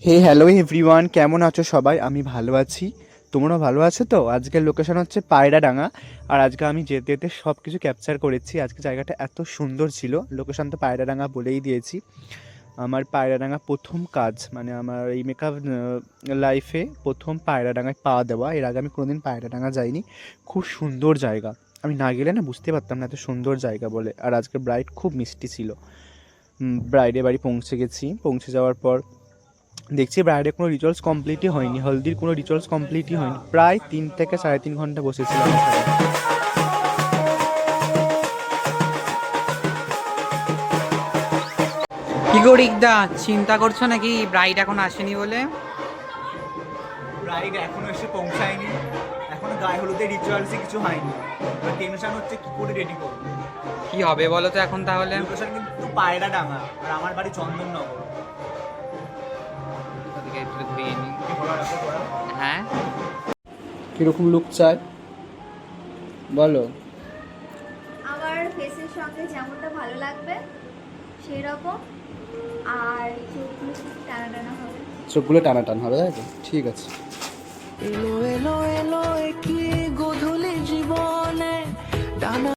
হে hello everyone, কেমন আছো সবাই? আমি ভালো আছি। তোমরাও ভালো আছো তো? আজকের লোকেশন হচ্ছে পায়রাডাঙ্গা। আর আজকে আমি যেতে যেতে সব কিছু ক্যাপচার করেছি। আজকে জায়গাটা এত সুন্দর ছিল। লোকেশন তো পায়রাডাঙ্গা বলেই দিয়েছি। আমার পায়রাডাঙ্গা প্রথম কাজ, মানে আমার এই মেকআপ লাইফে প্রথম পায়রাডাঙ্গায় পা দেওয়া। এর আগে আমি কোনোদিন পায়রাডাঙ্গা যাইনি। খুব সুন্দর জায়গা। আমি না গেলে না বুঝতে পারতাম না এত সুন্দর জায়গা বলে। আর আজকে ব্রাইড খুব মিষ্টি ছিল। ব্রাইডের বাড়ি পৌঁছে গেছি। পৌঁছে যাওয়ার পর দেখছি ব্রাইডের কোনো রিচুয়ালস কমপ্লিটই হয়নি, হলদির কোনো রিচুয়ালস কমপ্লিটই হয়নি। প্রায় 3 থেকে 3.5 ঘন্টা বসেছিলাম এখানে। কি গো রিকদা, চিন্তা করছো নাকি ব্রাইড এখন আসেনি বলে? ব্রাইড এখনো এসে পৌঁছায়নি, এখনো গায়ে হলুদের রিচুয়ালসই কিছু হয়নি। টেনশন হচ্ছে কি করে রেডি করবো। কি হবে বলো তো এখন তাহলে? লোকেশন কিন্তু পায়রাডাঙ্গা, আর আমার বাড়ি চন্দননগর। ওদিকে একটু ঘুরিয়ে নিই। হ্যাঁ, কিরকম লুক চাই বলো? আমার ফেসের সঙ্গে যেমনটা ভালো লাগবে সেই রকম। আর চোখগুলো একটু টানা টানা হবে। চোখগুলো টানা টান হবে, তাই তো? ঠিক আছে। এলো এলো এলো একই গোধূলি জীবন